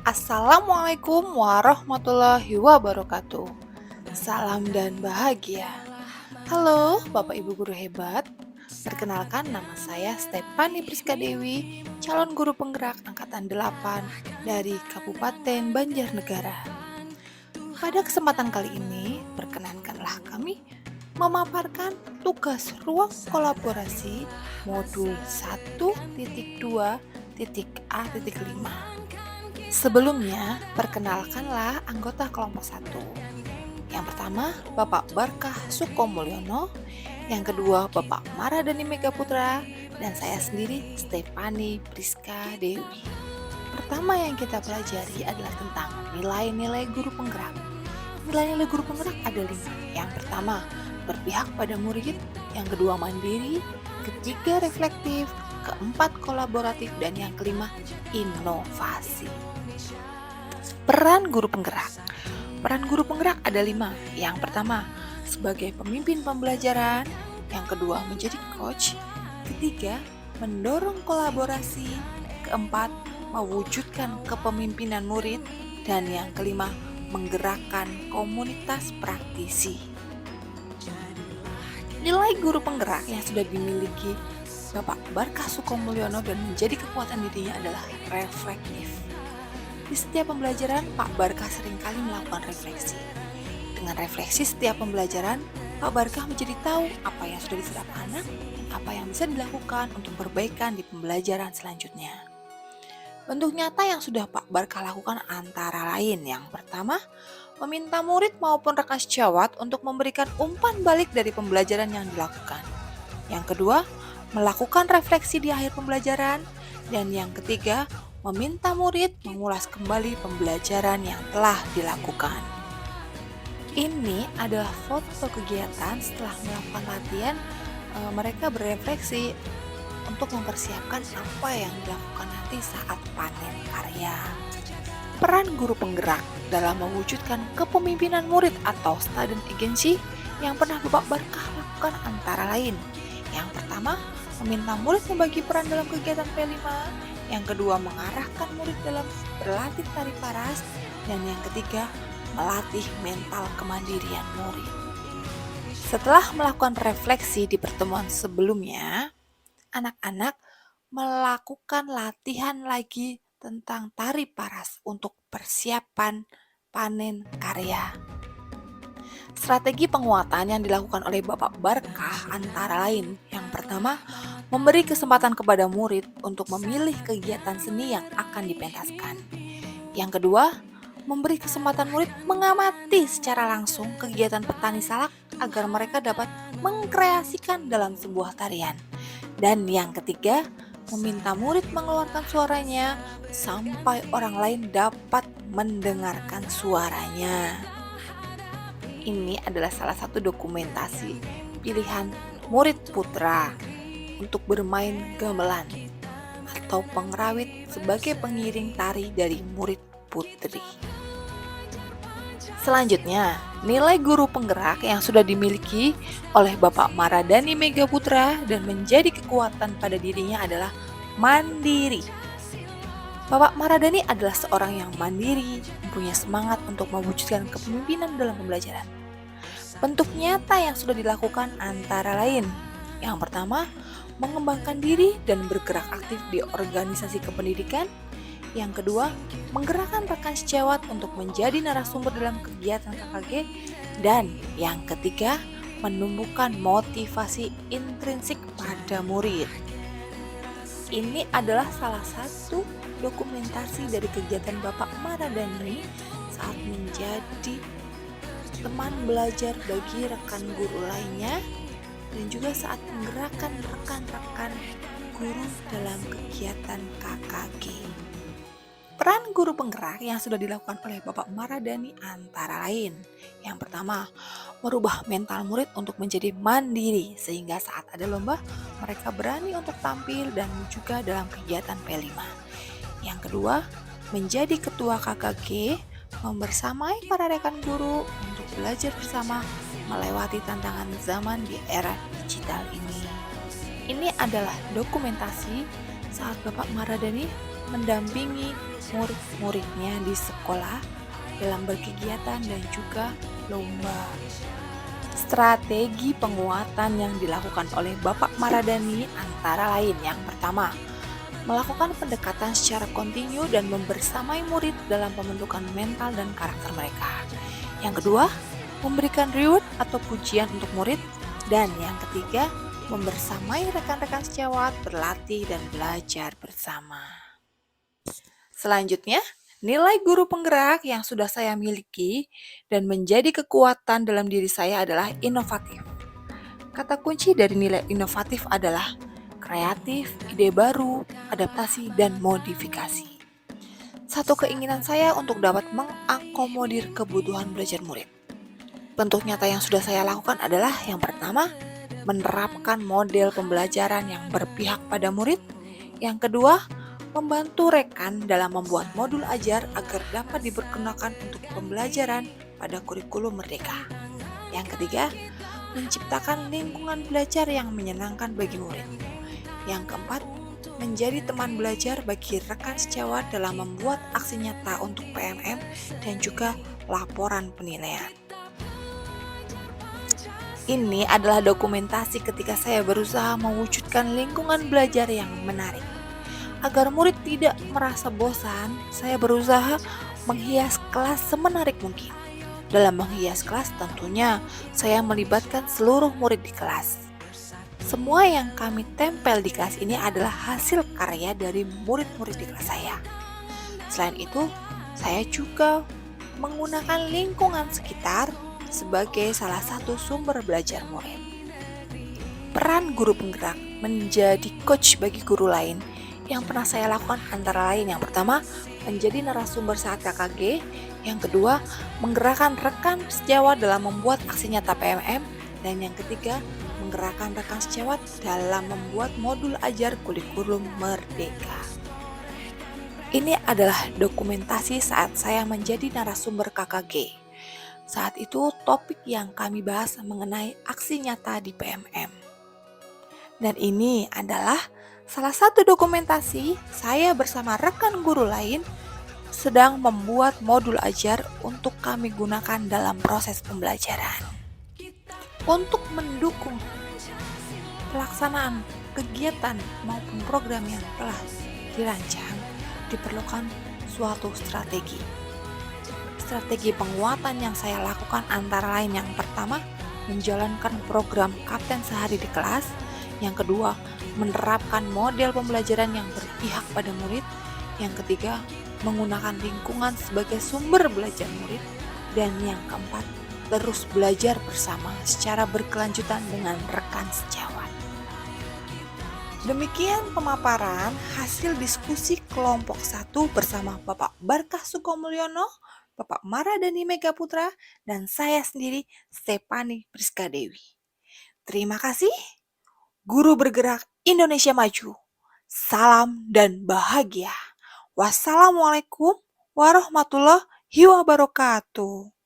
Assalamualaikum warahmatullahi wabarakatuh. Salam dan bahagia. Halo Bapak Ibu guru hebat. Perkenalkan, nama saya Stefani Priska Dewi, calon guru penggerak angkatan 8 dari Kabupaten Banjarnegara. Pada kesempatan kali ini, perkenankanlah kami memaparkan tugas ruang kolaborasi modul 1.2.A.5. Sebelumnya, perkenalkanlah anggota kelompok 1. Yang pertama, Bapak Barkah Sukomulyono. Yang kedua, Bapak Maradani Megaputra. Dan saya sendiri, Stefani Priska Dewi. Pertama yang kita pelajari adalah tentang nilai-nilai guru penggerak. Nilai-nilai guru penggerak ada 5. Yang pertama, berpihak pada murid. Yang kedua, mandiri. Ketiga, reflektif. Keempat, kolaboratif. Dan yang kelima, inovasi. Peran guru penggerak. Peran guru penggerak ada 5. Yang pertama, sebagai pemimpin pembelajaran. Yang kedua, menjadi coach. Ketiga, mendorong kolaborasi. Keempat, mewujudkan kepemimpinan murid. Dan yang kelima, menggerakkan komunitas praktisi. Nilai guru penggerak yang sudah dimiliki Bapak Barkah Sukomulyono dan menjadi kekuatan dirinya adalah reflektif. Di setiap pembelajaran, Pak Barkah seringkali melakukan refleksi. Dengan refleksi setiap pembelajaran, Pak Barkah menjadi tahu apa yang sudah diserap anak dan apa yang bisa dilakukan untuk perbaikan di pembelajaran selanjutnya. Bentuk nyata yang sudah Pak Barkah lakukan antara lain: yang pertama, meminta murid maupun rekan sejawat untuk memberikan umpan balik dari pembelajaran yang dilakukan. Yang kedua, melakukan refleksi di akhir pembelajaran. Dan yang ketiga, meminta murid mengulas kembali pembelajaran yang telah dilakukan. Ini adalah foto kegiatan setelah melakukan latihan. Mereka berefleksi untuk mempersiapkan apa yang dilakukan nanti saat panen karya. Peran guru penggerak dalam mewujudkan kepemimpinan murid atau student agency yang pernah Bapak Barkah lakukan antara lain: yang pertama, meminta murid membagi peran dalam kegiatan P5. Yang kedua, mengarahkan murid dalam berlatih tari paras. Dan yang ketiga, melatih mental kemandirian murid. Setelah melakukan refleksi di pertemuan sebelumnya, anak-anak melakukan latihan lagi tentang tari paras untuk persiapan panen karya. Strategi penguatan yang dilakukan oleh Bapak Barkah antara lain: yang pertama, memberi kesempatan kepada murid untuk memilih kegiatan seni yang akan dipentaskan. Yang kedua, memberi kesempatan murid mengamati secara langsung kegiatan petani salak agar mereka dapat mengkreasikan dalam sebuah tarian. Dan yang ketiga, meminta murid mengeluarkan suaranya sampai orang lain dapat mendengarkan suaranya. Ini adalah salah satu dokumentasi pilihan murid putra untuk bermain gamelan atau pengrawit sebagai pengiring tari dari murid putri. Selanjutnya, nilai guru penggerak yang sudah dimiliki oleh Bapak Maradani Megaputra dan menjadi kekuatan pada dirinya adalah mandiri. Bapak Maradani adalah seorang yang mandiri, punya semangat untuk mewujudkan kepemimpinan dalam pembelajaran. Bentuk nyata yang sudah dilakukan antara lain: yang pertama, mengembangkan diri dan bergerak aktif di organisasi kependidikan. Yang kedua, menggerakkan rekan sejawat untuk menjadi narasumber dalam kegiatan KKG. Dan yang ketiga, menumbuhkan motivasi intrinsik pada murid. Ini adalah salah satu dokumentasi dari kegiatan Bapak Maradani saat menjadi teman belajar bagi rekan guru lainnya dan juga saat menggerakkan rekan-rekan guru dalam kegiatan KKG. Peran guru penggerak yang sudah dilakukan oleh Bapak Maradani antara lain: yang pertama, merubah mental murid untuk menjadi mandiri sehingga saat ada lomba mereka berani untuk tampil dan juga dalam kegiatan P5. Yang kedua, menjadi ketua KKG, membersamai para rekan guru untuk belajar bersama melewati tantangan zaman di era digital ini. Ini adalah dokumentasi saat Bapak Maradani mendampingi murid-muridnya di sekolah dalam berkegiatan dan juga lomba. Strategi penguatan yang dilakukan oleh Bapak Maradani antara lain yang pertama, melakukan pendekatan secara kontinu dan membersamai murid dalam pembentukan mental dan karakter mereka. Yang kedua, memberikan reward atau pujian untuk murid. Dan yang ketiga, membersamai rekan-rekan sejawat, berlatih dan belajar bersama. Selanjutnya, nilai guru penggerak yang sudah saya miliki dan menjadi kekuatan dalam diri saya adalah inovatif. Kata kunci dari nilai inovatif adalah kreatif, ide baru, adaptasi, dan modifikasi. Satu keinginan saya untuk dapat mengakomodir kebutuhan belajar murid. Bentuk nyata yang sudah saya lakukan adalah yang pertama, menerapkan model pembelajaran yang berpihak pada murid. Yang kedua, membantu rekan dalam membuat modul ajar agar dapat dipergunakan untuk pembelajaran pada kurikulum merdeka. Yang ketiga, menciptakan lingkungan belajar yang menyenangkan bagi murid. Yang keempat, menjadi teman belajar bagi rekan sejawat dalam membuat aksi nyata untuk PMM dan juga laporan penilaian. Ini adalah dokumentasi ketika saya berusaha mewujudkan lingkungan belajar yang menarik. Agar murid tidak merasa bosan, saya berusaha menghias kelas semenarik mungkin. Dalam menghias kelas tentunya saya melibatkan seluruh murid di kelas. Semua yang kami tempel di kelas ini adalah hasil karya dari murid-murid di kelas saya. Selain itu, saya juga menggunakan lingkungan sekitar sebagai salah satu sumber belajar murid. Peran guru penggerak menjadi coach bagi guru lain yang pernah saya lakukan antara lain yang pertama, menjadi narasumber saat KKG, yang kedua, menggerakkan rekan sejawat dalam membuat aksi nyata PMM, dan yang ketiga, menggerakkan rekan sejawat dalam membuat modul ajar kurikulum merdeka. Ini adalah dokumentasi saat saya menjadi narasumber KKG. Saat itu topik yang kami bahas mengenai aksi nyata di PMM. Dan ini adalah salah satu dokumentasi saya bersama rekan guru lain sedang membuat modul ajar untuk kami gunakan dalam proses pembelajaran. Untuk mendukung pelaksanaan kegiatan maupun program yang telah dirancang, diperlukan suatu strategi. Strategi penguatan yang saya lakukan antara lain yang pertama, menjalankan program kapten sehari di kelas. Yang kedua, menerapkan model pembelajaran yang berpihak pada murid. Yang ketiga, menggunakan lingkungan sebagai sumber belajar murid. Dan yang keempat, terus belajar bersama secara berkelanjutan dengan rekan sejawat. Demikian pemaparan hasil diskusi kelompok 1 bersama Bapak Barkah Sukomulyono, Bapak Maradani Megaputra, dan saya sendiri Stefani Priska Dewi. Terima kasih. Guru bergerak Indonesia maju. Salam dan bahagia. Wassalamualaikum warahmatullahi wabarakatuh.